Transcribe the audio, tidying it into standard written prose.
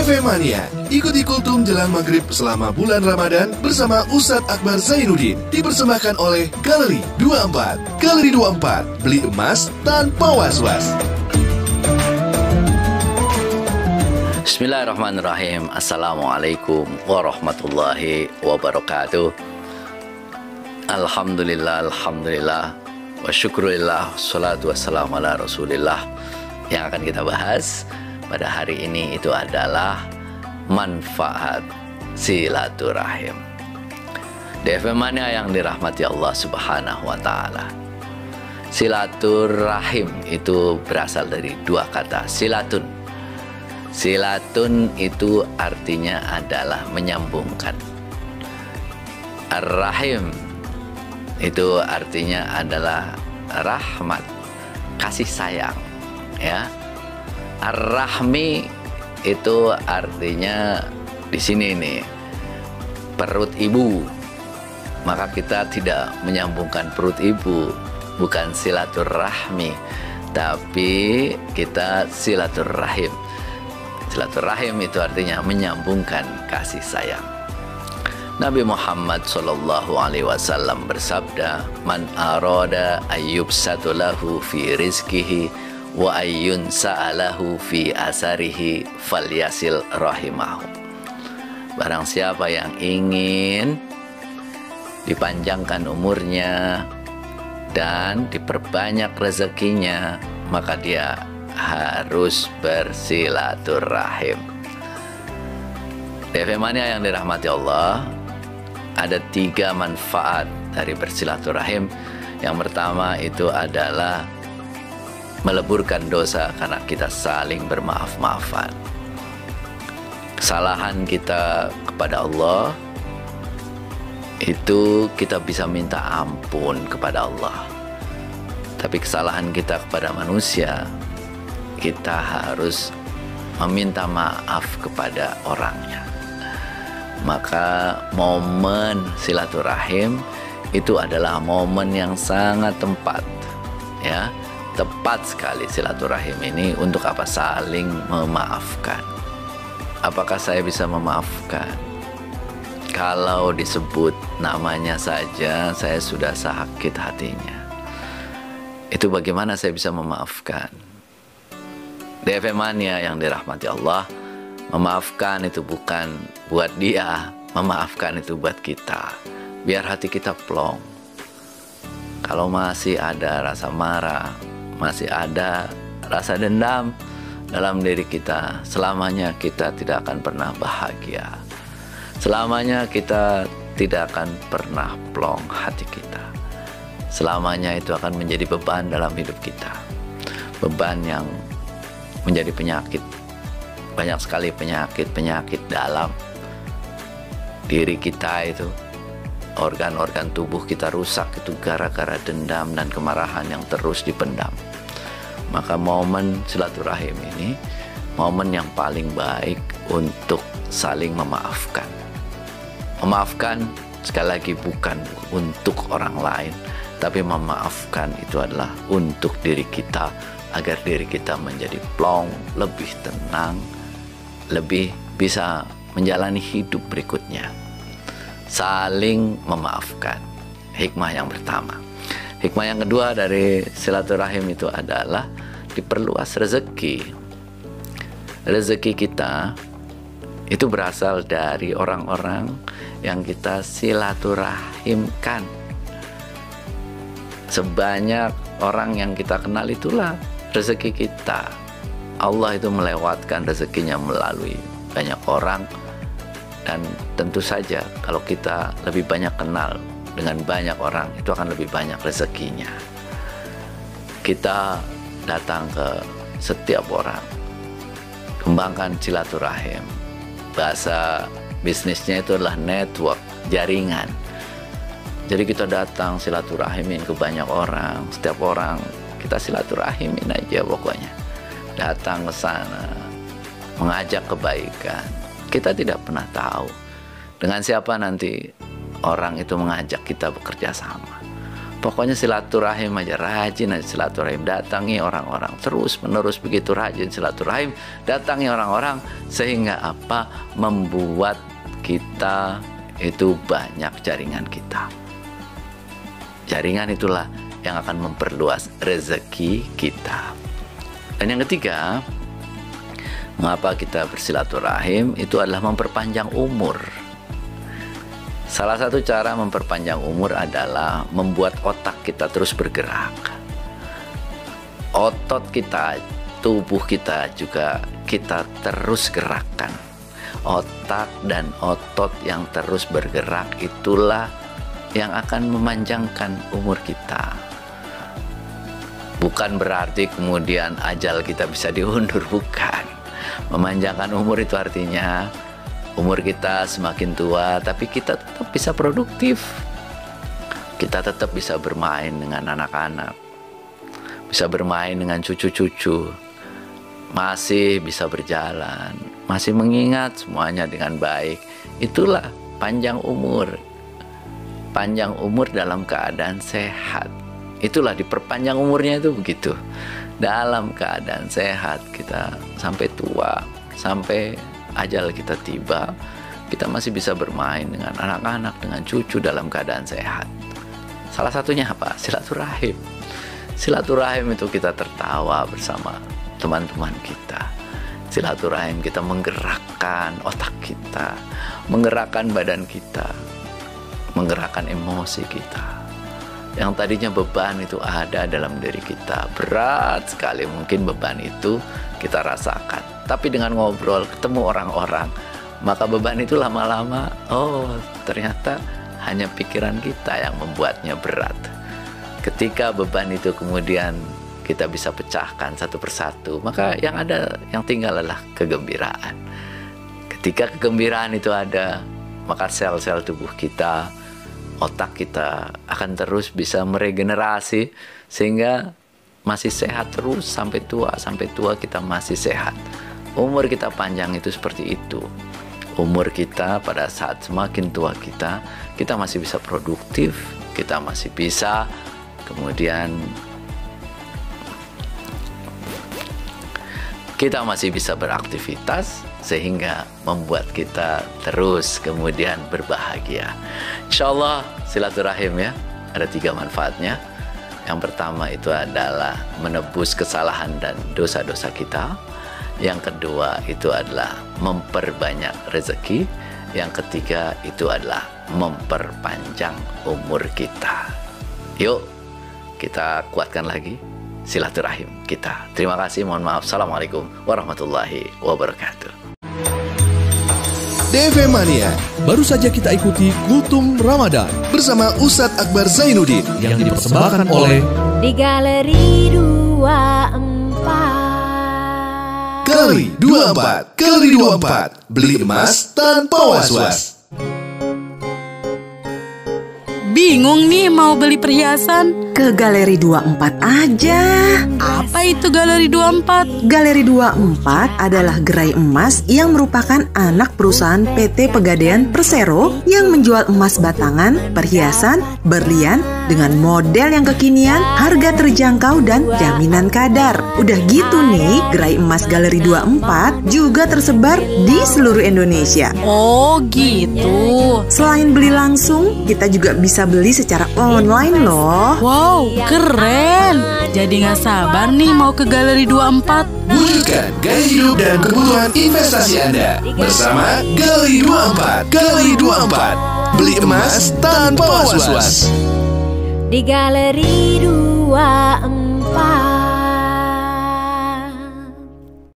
FM Mania. Ikuti kultum jelang maghrib selama bulan Ramadan bersama Ustadz Akbar Zainuddin. Dipersembahkan oleh Galeri 24. Galeri 24, beli emas tanpa was-was. Bismillahirrahmanirrahim. Assalamualaikum warahmatullahi wabarakatuh. Alhamdulillah, alhamdulillah, wa syukurillah, salatu wassalamu ala rasulillah. Yang akan kita bahas pada hari ini itu adalah manfaat silaturahim. Di FM Mania yang dirahmati Allah Subhanahu wa Ta'ala, silaturahim itu berasal dari dua kata, silatun. Silatun itu artinya adalah menyambungkan. Ar-Rahim itu artinya adalah rahmat, kasih sayang, ya. Ar-Rahmi itu artinya di sini nih perut ibu. Maka kita tidak menyambungkan perut ibu, bukan silaturahmi, tapi kita silaturahim. Silaturahim itu artinya menyambungkan kasih sayang. Nabi Muhammad SAW bersabda, "Man arada ayyubsatu lahu fi rizkihi wa ayyun sa'alahu fi asarihi falyasil rahimahu." Barang siapa yang ingin dipanjangkan umurnya dan diperbanyak rezekinya, maka dia harus bersilaturahim. FM Mania yang dirahmati Allah, ada 3 manfaat dari bersilaturahim. Yang pertama itu adalah meleburkan dosa karena kita saling bermaaf-maafan. Kesalahan kita kepada Allah itu kita bisa minta ampun kepada Allah. Tapi kesalahan kita kepada manusia, kita harus meminta maaf kepada orangnya. Maka momen silaturahim itu adalah momen yang sangat tepat, ya. Tepat sekali silaturahim ini untuk apa? Saling memaafkan. Apakah saya bisa memaafkan? Kalau disebut namanya saja saya sudah sakit hatinya. Itu bagaimana saya bisa memaafkan? Di FM Mania yang dirahmati Allah, memaafkan itu bukan buat dia, memaafkan itu buat kita. Biar hati kita plong. Kalau masih ada rasa marah, masih ada rasa dendam dalam diri kita, selamanya kita tidak akan pernah bahagia. Selamanya kita tidak akan pernah plong hati kita. Selamanya itu akan menjadi beban dalam hidup kita. Beban yang menjadi penyakit. Banyak sekali penyakit dalam diri kita itu. Organ-organ tubuh kita rusak itu gara-gara dendam dan kemarahan yang terus dipendam. Maka momen silaturahim ini momen yang paling baik untuk saling memaafkan. Memaafkan sekali lagi bukan untuk orang lain, tapi memaafkan itu adalah untuk diri kita, agar diri kita menjadi plong, lebih tenang, lebih bisa menjalani hidup berikutnya. Saling memaafkan, hikmah yang pertama. Hikmah yang kedua dari silaturahim itu adalah diperluas rezeki. Rezeki kita itu berasal dari orang-orang yang kita silaturahimkan. Sebanyak orang yang kita kenal itulah rezeki kita. Allah itu melewatkan rezekinya melalui banyak orang. Dan tentu saja kalau kita lebih banyak kenal dengan banyak orang, itu akan lebih banyak rezekinya. Kita datang ke setiap orang, kembangkan silaturahim. Bahasa bisnisnya itu adalah network, jaringan. Jadi kita datang silaturahimin ke banyak orang, setiap orang kita silaturahimin aja pokoknya. Datang ke sana, mengajak kebaikan. Kita tidak pernah tahu dengan siapa nanti orang itu mengajak kita bekerja sama. Pokoknya silaturahim aja, rajin aja silaturahim, datangi orang-orang terus menerus, begitu rajin silaturahim, datangi orang-orang, sehingga apa? Membuat kita itu banyak jaringan kita. Jaringan itulah yang akan memperluas rezeki kita. Dan yang ketiga, mengapa kita bersilaturahim? Itu adalah memperpanjang umur. Salah satu cara memperpanjang umur adalah membuat otak kita terus bergerak. Otot kita, tubuh kita juga kita terus gerakkan. Otak dan otot yang terus bergerak itulah yang akan memanjangkan umur kita. Bukan berarti kemudian ajal kita bisa diundur, bukan. Memanjangkan umur itu artinya umur kita semakin tua, tapi kita tetap bisa produktif. Kita tetap bisa bermain dengan anak-anak, bisa bermain dengan cucu-cucu, masih bisa berjalan, masih mengingat semuanya dengan baik. Itulah panjang umur. Panjang umur dalam keadaan sehat. Itulah diperpanjang umurnya itu begitu. Dalam keadaan sehat kita sampai tua, sampai ajal kita tiba, kita masih bisa bermain dengan anak-anak, dengan cucu dalam keadaan sehat. Salah satunya apa? Silaturahim. Silaturahim itu kita tertawa bersama teman-teman kita. Silaturahim kita menggerakkan otak kita, menggerakkan badan kita, menggerakkan emosi kita. Yang tadinya beban itu ada dalam diri kita, berat sekali mungkin beban itu kita rasakan. Tapi dengan ngobrol, ketemu orang-orang, maka beban itu lama-lama, oh ternyata hanya pikiran kita yang membuatnya berat. Ketika beban itu kemudian kita bisa pecahkan satu persatu, maka yang ada, yang tinggal adalah kegembiraan. Ketika kegembiraan itu ada, maka sel-sel tubuh kita, otak kita akan terus bisa meregenerasi sehingga masih sehat terus sampai tua kita masih sehat. Umur kita panjang itu seperti itu. Umur kita pada saat semakin tua kita masih bisa produktif, kita masih bisa kemudian kita masih bisa beraktivitas sehingga membuat kita terus kemudian berbahagia. Insyaallah silaturahim ya, ada 3 manfaatnya. Yang pertama itu adalah menebus kesalahan dan dosa-dosa kita. Yang kedua itu adalah memperbanyak rezeki. Yang ketiga itu adalah memperpanjang umur kita. Yuk kita kuatkan lagi silaturahim kita. Terima kasih, mohon maaf. Assalamualaikum warahmatullahi wabarakatuh. DV Mania. Baru saja kita ikuti Kultum Ramadan Bersama Ustadz Akbar Zainuddin yang dipersembahkan oleh di Galeri 24. Galeri 24. Galeri 24. Beli emas tanpa was-was. Bingung nih mau beli perhiasan? Ke Galeri 24 aja. Apa itu Galeri 24? Galeri 24 adalah gerai emas yang merupakan anak perusahaan PT Pegadaian Persero yang menjual emas batangan, perhiasan, berlian dengan model yang kekinian, harga terjangkau dan jaminan kadar. Udah gitu nih, gerai emas Galeri 24 juga tersebar di seluruh Indonesia. Oh gitu. Selain beli langsung, kita juga bisa beli secara online loh. Wow, keren. Jadi gak sabar nih mau ke Galeri 24. Wujudkan gaya hidup dan kebutuhan investasi Anda bersama Galeri 24. Galeri 24. Beli emas tanpa was-was. Di Galeri 24.